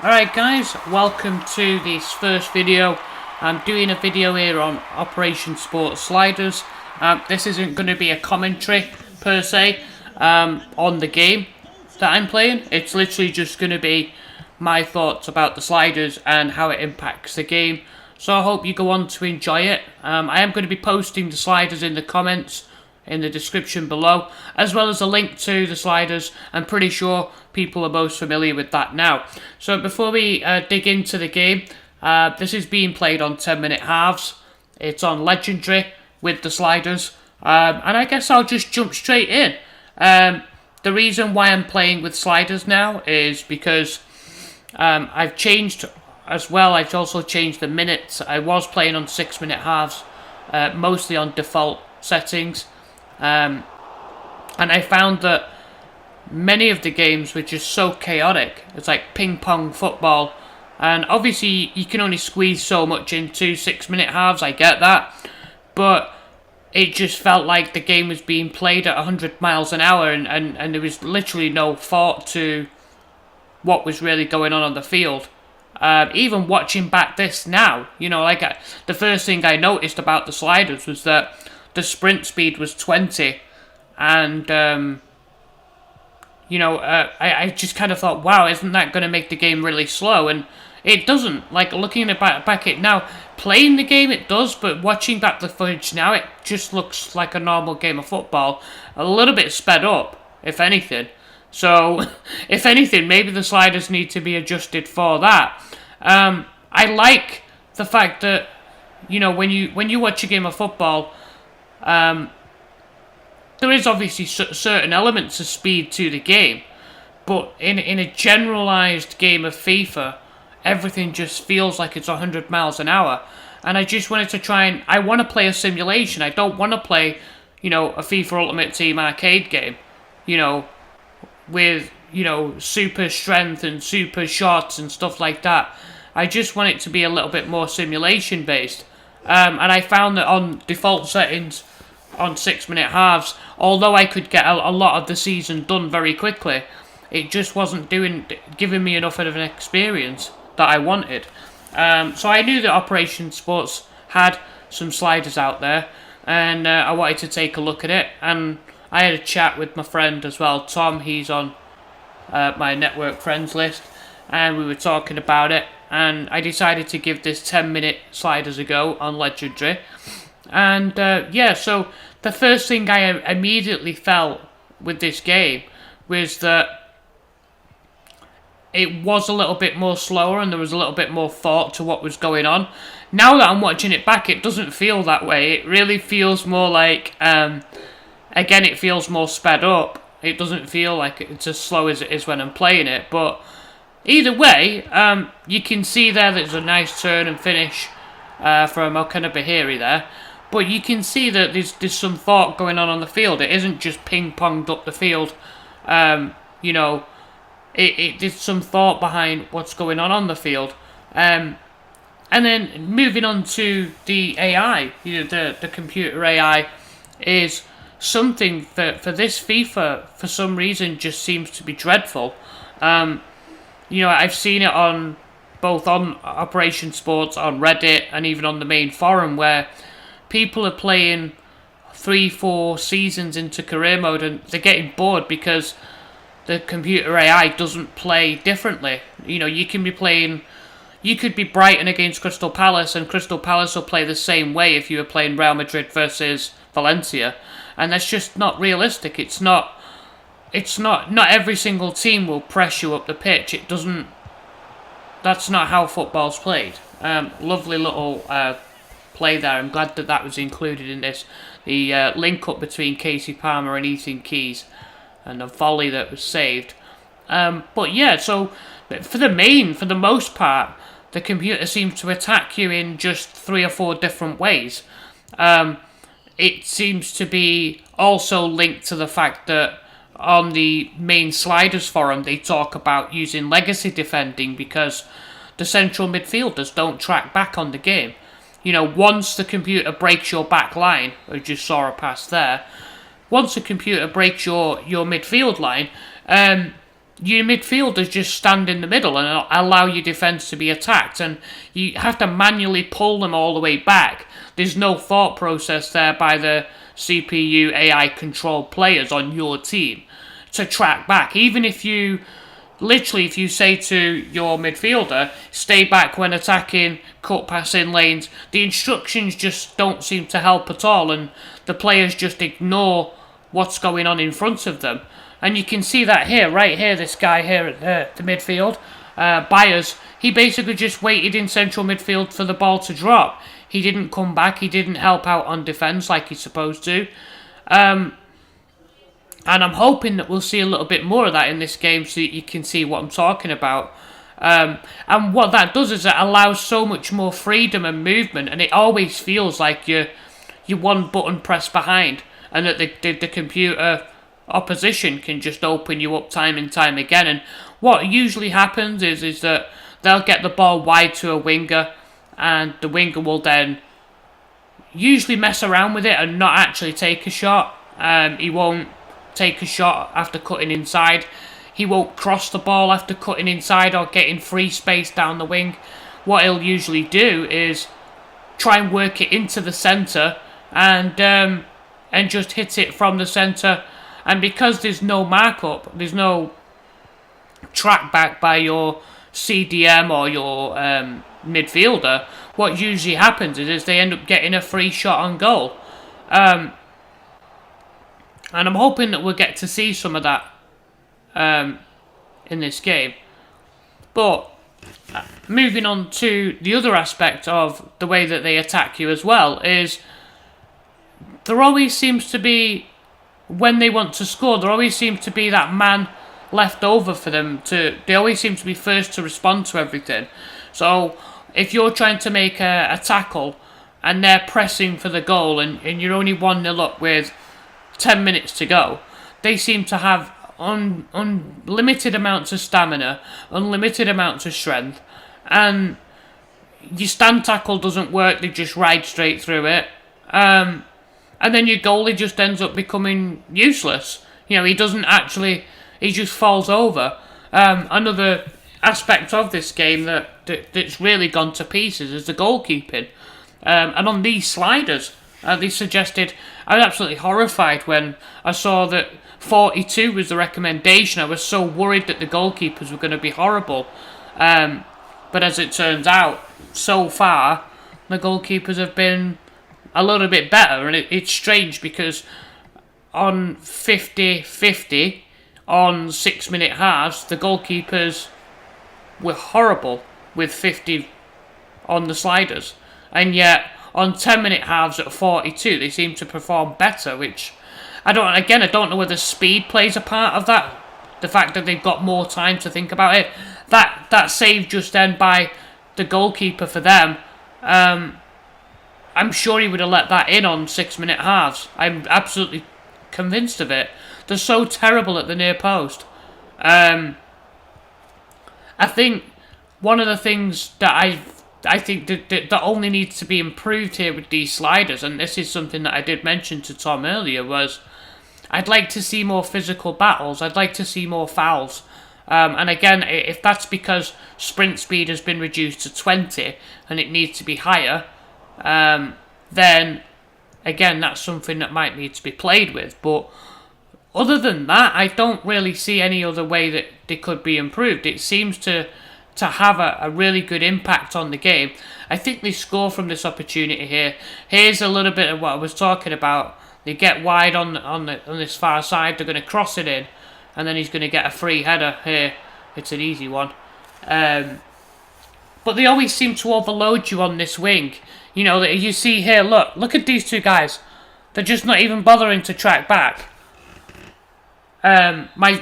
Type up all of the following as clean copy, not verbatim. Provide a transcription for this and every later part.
Alright guys, welcome to this first video. I'm doing a video here on Operation Sport Sliders. This isn't going to be a commentary per se on the game that I'm playing. It's literally just going to be my thoughts about the sliders and how it impacts the game. So I hope you go on to enjoy it. I am going to be posting the sliders in the comments in the description below, as well as a link to the sliders. I'm pretty sure people are most familiar with that now. So before we dig into the game, this is being played on 10-minute halves. It's on Legendary with the sliders, and I guess I'll just jump straight in. The reason why I'm playing with sliders now is because I've changed as well. I've also changed the minutes. I was playing on 6-minute halves, mostly on default settings. And I found that many of the games were just so chaotic. It's like ping pong football, and obviously you can only squeeze so much into 6-minute halves, I get that, but it just felt like the game was being played at 100 miles an hour, and there was literally no thought to what was really going on the field. Even watching back this now, the first thing I noticed about the sliders was that the sprint speed was 20, and I just kind of thought, wow, isn't that going to make the game really slow? And it doesn't. Like, looking back at it now, playing the game it does, but watching back the footage now, it just looks like a normal game of football, a little bit sped up, if anything. So, if anything, maybe the sliders need to be adjusted for that. I like the fact that, when you watch a game of football, there is obviously certain elements of speed to the game, but in a generalised game of FIFA, everything just feels like it's 100 miles an hour. And I just wanted to I want to play a simulation. I don't want to play, a FIFA Ultimate Team arcade game, with, super strength and super shots and stuff like that. I just want it to be a little bit more simulation based. And I found that on default settings, on 6-minute halves, although I could get a lot of the season done very quickly, it just wasn't giving me enough of an experience that I wanted. So I knew that Operation Sports had some sliders out there, and I wanted to take a look at it. And I had a chat with my friend as well, Tom. He's on my network friends list, and we were talking about it. And I decided to give this 10-minute sliders a go on Legendary. And so the first thing I immediately felt with this game was that it was a little bit more slower and there was a little bit more thought to what was going on. Now that I'm watching it back, it doesn't feel that way. It really feels more like, again, it feels more sped up. It doesn't feel like it's as slow as it is when I'm playing it. But either way, you can see there's a nice turn and finish from Okana Bahiri there. But you can see that there's some thought going on the field. It isn't just ping-ponged up the field. There's some thought behind what's going on the field. And then moving on to the AI, the computer AI is something that for this FIFA, for some reason, just seems to be dreadful. I've seen it on both on Operation Sports, on Reddit, and even on the main forum where people are playing 3-4 seasons into career mode and they're getting bored because the computer AI doesn't play differently. You can be playing, you could be Brighton against Crystal Palace, and Crystal Palace will play the same way if you were playing Real Madrid versus Valencia, and that's just not realistic. Not every single team will press you up the pitch. That's not how football's played. Lovely little play there. I'm glad that was included in this. The link up between Casey Palmer and Ethan Keys, and the volley that was saved. But yeah, so for the most part, the computer seems to attack you in just 3 or 4 different ways. It seems to be also linked to the fact that on the main sliders forum, they talk about using legacy defending because the central midfielders don't track back on the game. Once the computer breaks your back line, I just saw a pass there, once the computer breaks your midfield line, your midfielders just stand in the middle and allow your defence to be attacked, and you have to manually pull them all the way back. There's no thought process there by the CPU AI controlled players on your team to track back. Even if you if you say to your midfielder, stay back when attacking, cut passing lanes, the instructions just don't seem to help at all, and the players just ignore what's going on in front of them. And you can see that here, right here, this guy here at the midfield, Byers, he basically just waited in central midfield for the ball to drop. He didn't come back, he didn't help out on defence like he's supposed to. And I'm hoping that we'll see a little bit more of that in this game so that you can see what I'm talking about. And what that does is it allows so much more freedom and movement, and it always feels like you're one button pressed behind, and that the computer opposition can just open you up time and time again. And what usually happens is that they'll get the ball wide to a winger, and the winger will then usually mess around with it and not actually take a shot. He won't take a shot after cutting inside. He won't cross the ball after cutting inside or getting free space down the wing. What he'll usually do is try and work it into the centre and just hit it from the centre. And because there's no markup, there's no track back by your CDM or your midfielder, what usually happens is they end up getting a free shot on goal. And I'm hoping that we'll get to see some of that in this game. But moving on to the other aspect of the way that they attack you as well is there always seems to be, when they want to score, there always seems to be that man left over for them they always seem to be first to respond to everything. So if you're trying to make a tackle and they're pressing for the goal and you're only 1-0 up with 10 minutes to go, they seem to have unlimited amounts of stamina, unlimited amounts of strength, and your stand tackle doesn't work, they just ride straight through it, and then your goalie just ends up becoming useless. He just falls over. Another aspect of this game that's really gone to pieces is the goalkeeping, and on these sliders, they suggested, I was absolutely horrified when I saw that 42 was the recommendation. I was so worried that the goalkeepers were going to be horrible. But as it turns out, so far, the goalkeepers have been a little bit better. And it's strange because on 50-50, on 6-minute halves, the goalkeepers were horrible with 50 on the sliders. And yet, on 10-minute halves at 42, they seem to perform better, which I don't know whether speed plays a part of that. The fact that they've got more time to think about it. That save just then by the goalkeeper for them, I'm sure he would have let that in on 6-minute halves. I'm absolutely convinced of it. They're so terrible at the near post. I think one of the things that I think that only needs to be improved here with these sliders, and this is something that I did mention to Tom earlier, was I'd like to see more physical battles. I'd like to see more fouls. And again, if that's because sprint speed has been reduced to 20 and it needs to be higher, then again, that's something that might need to be played with. But other than that, I don't really see any other way that they could be improved. It seems to have a really good impact on the game. I think they score from this opportunity here. Here's a little bit of what I was talking about. They get wide on this far side. They're going to cross it in, and then he's going to get a free header here. It's an easy one. But they always seem to overload you on this wing. You see here, look at these two guys. They're just not even bothering to track back. My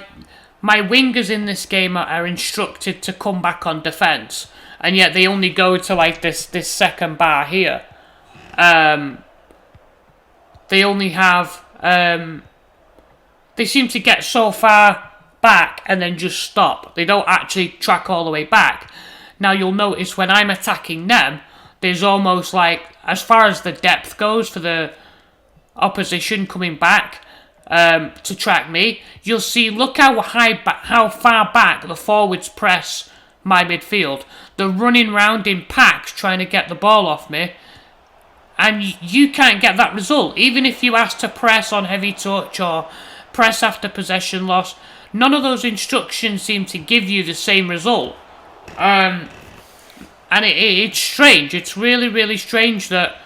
wingers in this game are instructed to come back on defence, and yet they only go to like this second bar here. They only have they seem to get so far back and then just stop. They don't actually track all the way back. Now you'll notice when I'm attacking them, there's almost like, as far as the depth goes for the opposition coming back, to track me, you'll see, look how far back the forwards press my midfield. They're running round in packs trying to get the ball off me, and you can't get that result. Even if you ask to press on heavy touch or press after possession loss, none of those instructions seem to give you the same result. And it's strange. It's really, really strange that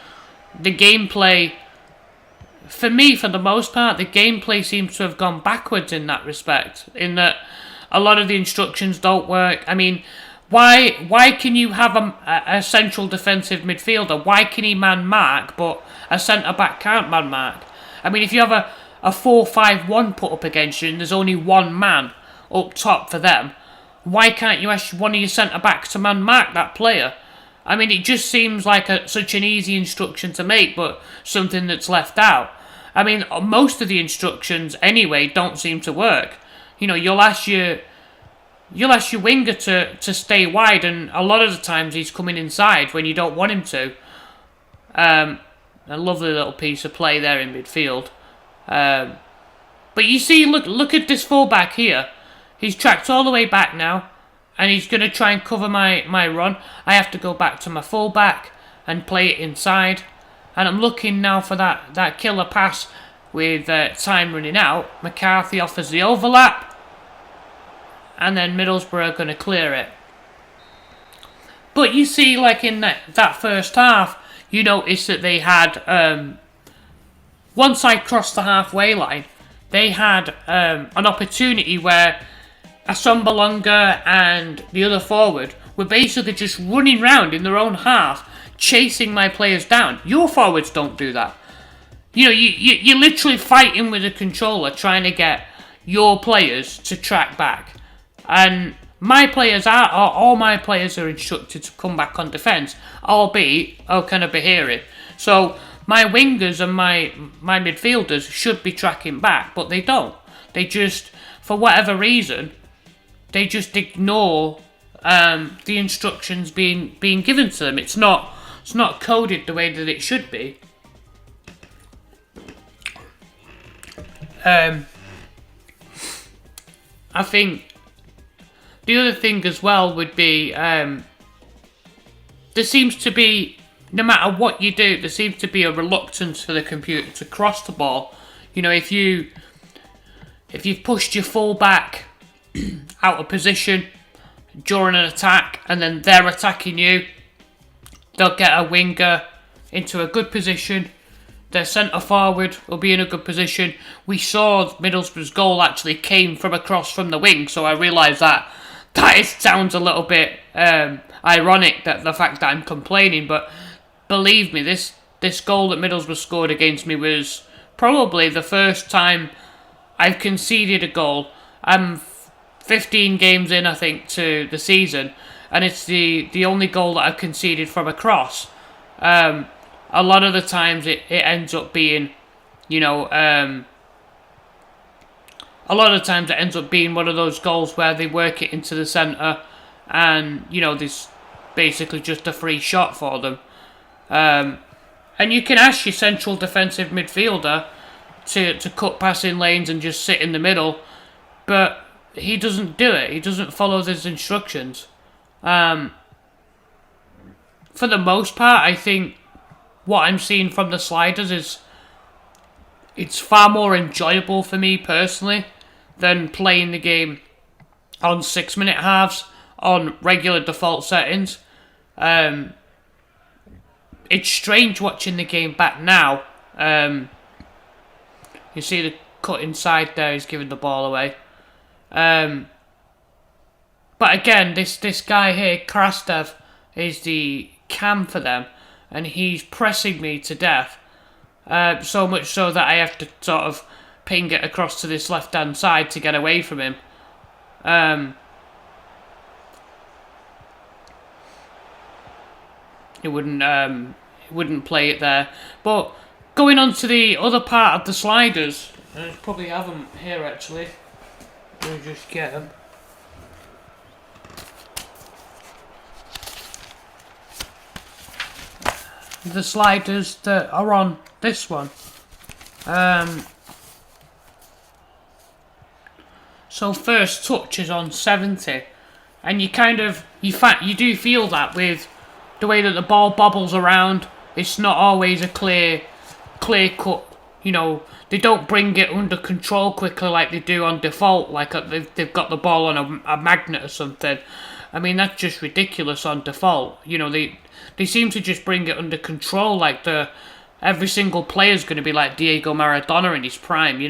the gameplay, for me, for the most part, the gameplay seems to have gone backwards in that respect. In that a lot of the instructions don't work. I mean, why can you have a central defensive midfielder? Why can he man mark, but a centre-back can't man mark? I mean, if you have a 4-5-1 put up against you and there's only one man up top for them, why can't you ask one of your centre-backs to man mark that player? I mean, it just seems like such an easy instruction to make, but something that's left out. I mean, most of the instructions, anyway, don't seem to work. You know, you'll ask your winger to stay wide, and a lot of the times he's coming inside when you don't want him to. A lovely little piece of play there in midfield. But you see, look at this fullback here. He's tracked all the way back now, and he's going to try and cover my run. I have to go back to my fullback and play it inside. And I'm looking now for that killer pass with time running out. McCarthy offers the overlap, and then Middlesbrough are going to clear it. But you see, like in that first half, you notice that they had, once I crossed the halfway line, they had an opportunity where Assombalonga and the other forward were basically just running round in their own half, chasing my players down. Your forwards don't do that. You know, you're literally fighting with a controller trying to get your players to track back. And my players all my players are instructed to come back on defence, albeit, oh, can I be hearing? So my wingers and my midfielders should be tracking back, but they don't. They just, for whatever reason, they just ignore the instructions being given to them. It's not coded the way that it should be. I think the other thing as well would be there seems to be, no matter what you do, there seems to be a reluctance for the computer to cross the ball. You know, if you've pushed your fullback out of position during an attack and then they're attacking you, they'll get a winger into a good position. Their centre forward will be in a good position. We saw Middlesbrough's goal actually came from across from the wing, so I realised that sounds a little bit ironic, that the fact that I'm complaining, but believe me, this goal that Middlesbrough scored against me was probably the first time I've conceded a goal. I'm 15 games in, I think, to the season, and it's the only goal that I've conceded from a cross. A lot of the times it ends up being, you know, a lot of the times it ends up being one of those goals where they work it into the centre and, you know, there's basically just a free shot for them. And you can ask your central defensive midfielder to cut passing lanes and just sit in the middle, but he doesn't do it. He doesn't follow those instructions. For the most part, I think what I'm seeing from the sliders is it's far more enjoyable for me personally than playing the game on 6-minute halves on regular default settings. It's strange watching the game back now. You see the cut inside there, he's giving the ball away. But again, this guy here, Krastev, is the cam for them, and he's pressing me to death. So much so that I have to sort of ping it across to this left-hand side to get away from him. He wouldn't play it there. But going on to the other part of the sliders, I probably have them here actually. Let me just get them. The sliders that are on this one. So first touch is on 70, and you do feel that with the way that the ball bobbles around. It's not always a clear cut. They don't bring it under control quickly like they do on default. Like they've got the ball on a magnet or something. I mean, that's just ridiculous on default. They seem to just bring it under control. Like every single player is going to be like Diego Maradona in his prime.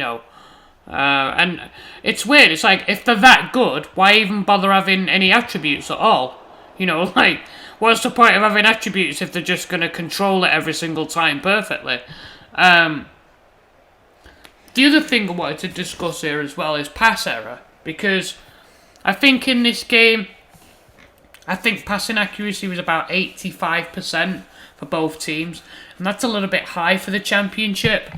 And it's weird. It's like, if they're that good, why even bother having any attributes at all? Like, what's the point of having attributes if they're just going to control it every single time perfectly? The other thing I wanted to discuss here as well is pass error, because I think in this game, passing accuracy was about 85% for both teams, and that's a little bit high for the Championship.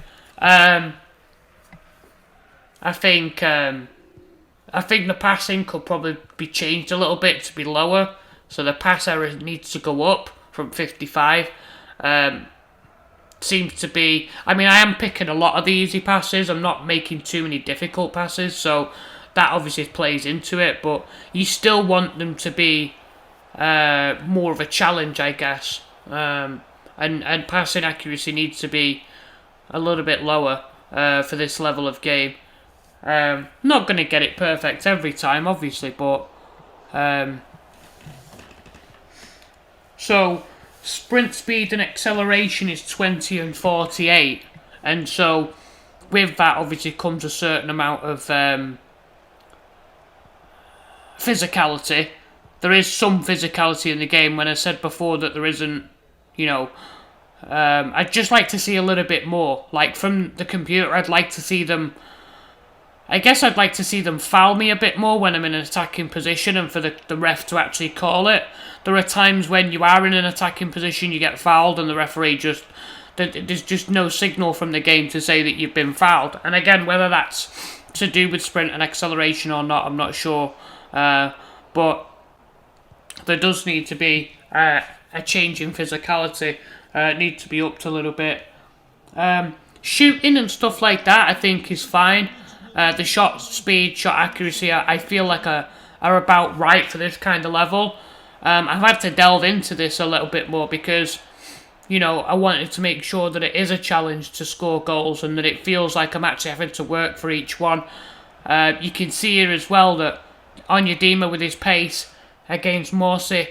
I think the passing could probably be changed a little bit to be lower, so the pass error needs to go up from 55. Seems to be... I mean, I am picking a lot of the easy passes. I'm not making too many difficult passes, so that obviously plays into it, but you still want them to be more of a challenge, I guess. And passing accuracy needs to be a little bit lower for this level of game. Not going to get it perfect every time, obviously, but so sprint speed and acceleration is 20 and 48, and so with that obviously comes a certain amount of physicality. There is some physicality in the game. When I said before that there isn't, I'd just like to see a little bit more. Like, from the computer, I'd like to see them... I guess I'd like to see them foul me a bit more when I'm in an attacking position, and for the ref to actually call it. There are times when you are in an attacking position, you get fouled, and the referee there's just no signal from the game to say that you've been fouled. And again, whether that's to do with sprint and acceleration or not, I'm not sure. But there does need to be a change in physicality. It needs to be upped a little bit. Shooting and stuff like that, I think, is fine. The shot speed, shot accuracy, I feel like are about right for this kind of level. I've had to delve into this a little bit more because, I wanted to make sure that it is a challenge to score goals and that it feels like I'm actually having to work for each one. You can see here as well that Onyedinma with his pace against Morsi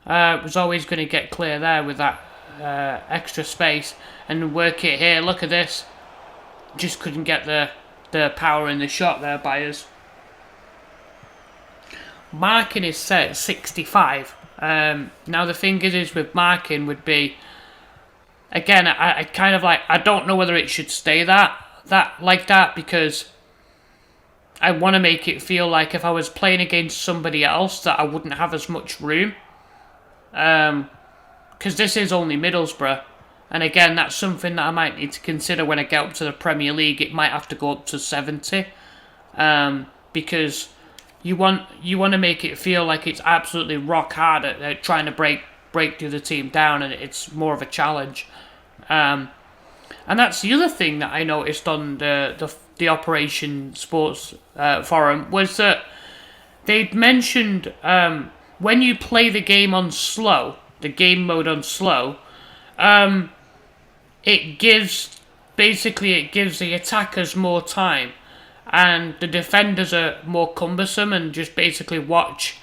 was always going to get clear there with that extra space and work it here. Look at this. Just couldn't get the power in the shot there by us. Marking is set at 65. Now the thing is with marking would be, again, I kind of like, I don't know whether it should stay like that because I want to make it feel like if I was playing against somebody else that I wouldn't have as much room. Because this is only Middlesbrough. And again, that's something that I might need to consider when I get up to the Premier League. It might have to go up to 70. Because you want to make it feel like it's absolutely rock hard at trying to break the other team down, and it's more of a challenge. And that's the other thing that I noticed on the Operation Sports forum, was that they'd mentioned when you play the game on slow, the game mode on slow, it gives the attackers more time, and the defenders are more cumbersome and just basically watch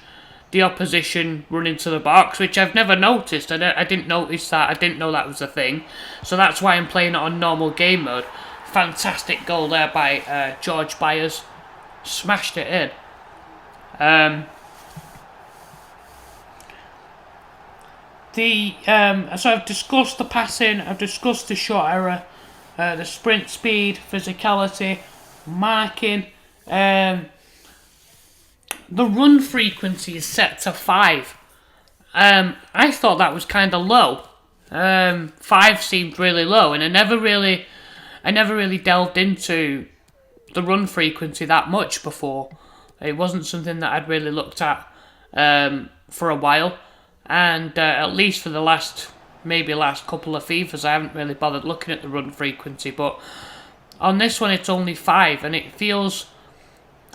the opposition run into the box, which I've never noticed. I didn't notice that. I didn't know that was a thing. So that's why I'm playing it on normal game mode. Fantastic goal there by George Byers. Smashed it in. So I've discussed the passing, I've discussed the shot error, the sprint speed, physicality, marking. The run frequency is set to 5. I thought that was kind of low. 5 seemed really low, and I never really delved into the run frequency that much before. It wasn't something that I'd really looked at for a while. And at least for the last couple of FIFAs, I haven't really bothered looking at the run frequency. But on this one, it's only 5, and it feels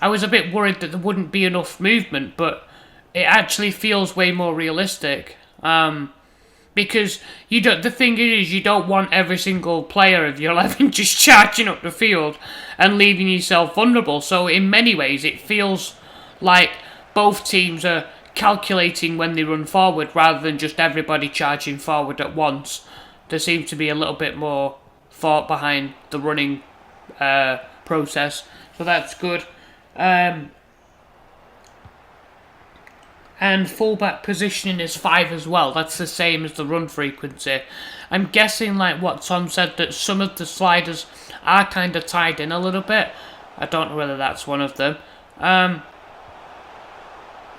I was a bit worried that there wouldn't be enough movement, but it actually feels way more realistic. Because you don't. The thing is, you don't want every single player of your 11 just charging up the field and leaving yourself vulnerable. So in many ways, it feels like both teams are calculating when they run forward rather than just everybody charging forward at once. There seems to be a little bit more thought behind the running process, so that's good. And fullback positioning is 5 as well. That's the same as the run frequency. I'm guessing, like what Tom said, that some of the sliders are kind of tied in a little bit. I don't know whether that's one of them.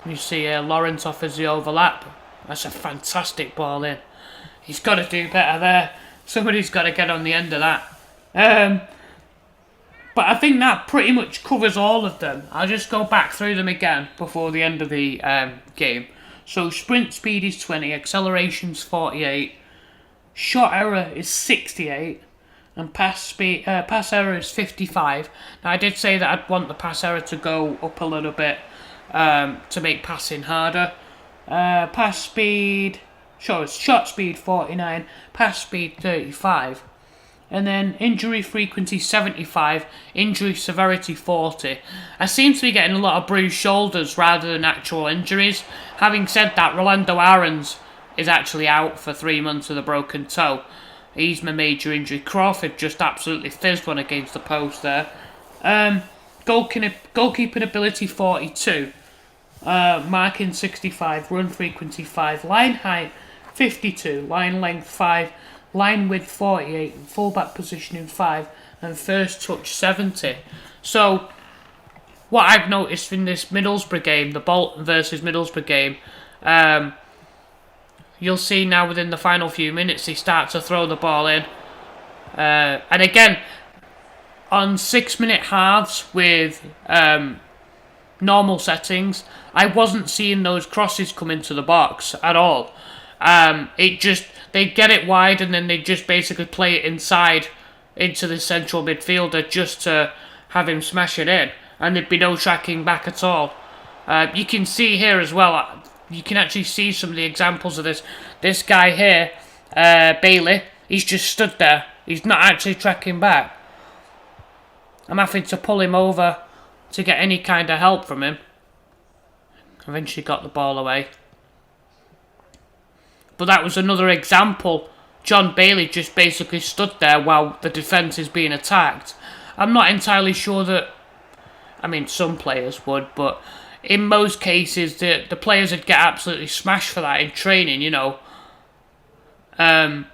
You see Lawrence offers the overlap. That's a fantastic ball in. He's got to do better there. Somebody's got to get on the end of that. But I think that pretty much covers all of them. I'll just go back through them again before the end of the game. So sprint speed is 20, acceleration's 48, shot error is 68, and pass error is 55. Now I did say that I'd want the pass error to go up a little bit to make passing harder. Shot speed 49, pass speed 35. And then injury frequency 75, injury severity 40. I seem to be getting a lot of bruised shoulders rather than actual injuries. Having said that, Rolando Aarons is actually out for 3 months with a broken toe. He's my major injury. Crawford just absolutely fizzed one against the post there. Goalkeeping ability 42. Marking 65, run frequency 5, line height 52, line length 5, line width 48, and fullback positioning 5, and first touch 70. So, what I've noticed in this Middlesbrough game, the Bolton versus Middlesbrough game, you'll see now within the final few minutes they start to throw the ball in. And again, on 6-minute halves with normal settings, I wasn't seeing those crosses come into the box at all. They'd get it wide and then they'd just basically play it inside into the central midfielder just to have him smash it in, and there'd be no tracking back at all. You can see here as well, you can actually see some of the examples of this. This guy here, Bailey, he's just stood there. He's not actually tracking back. I'm having to pull him over to get any kind of help from him. Eventually got the ball away. But that was another example. John Bailey just basically stood there while the defence is being attacked. I'm not entirely sure that... I mean, some players would, but in most cases, the players would get absolutely smashed for that in training, you know. And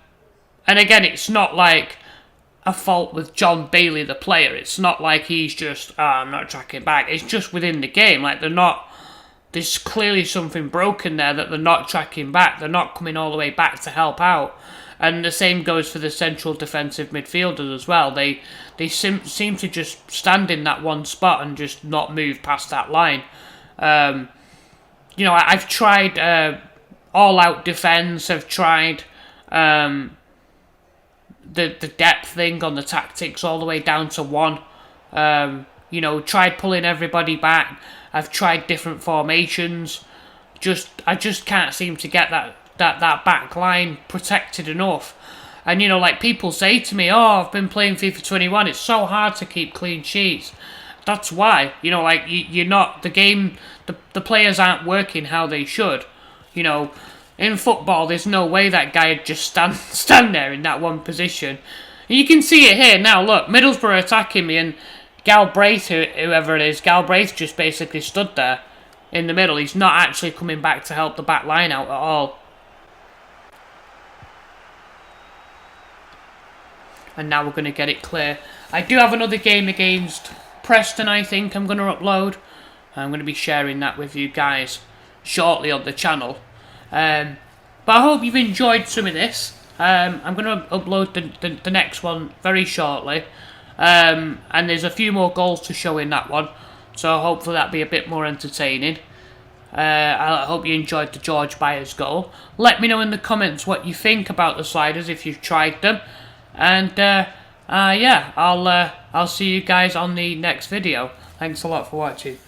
again, it's not like a fault with John Bailey, the player. It's not like he's just, I'm not tracking back. It's just within the game. Like, they're not... There's clearly something broken there that they're not tracking back. They're not coming all the way back to help out. And the same goes for the central defensive midfielders as well. They seem to just stand in that one spot and just not move past that line. You know, I've tried all-out defence. I've tried the depth thing on the tactics all the way down to 1. You know, tried pulling everybody back. I've tried different formations. I just can't seem to get that back line protected enough. And, you know, like people say to me, oh, I've been playing FIFA 21. It's so hard to keep clean sheets. That's why. You know, like, you're not... The game... The players aren't working how they should. You know, in football, there's no way that guy would just stand there in that one position. And you can see it here now. Look, Middlesbrough are attacking me and... Galbraith, whoever it is, Galbraith just basically stood there in the middle. He's not actually coming back to help the back line out at all. And now we're going to get it clear. I do have another game against Preston, I think I'm going to upload. I'm going to be sharing that with you guys shortly on the channel. But I hope you've enjoyed some of this. I'm going to upload the next one very shortly. And there's a few more goals to show in that one, so hopefully that'll be a bit more entertaining. I hope you enjoyed the George Byers goal. Let me know in the comments what you think about the sliders if you've tried them, and yeah, I'll see you guys on the next video. Thanks a lot for watching.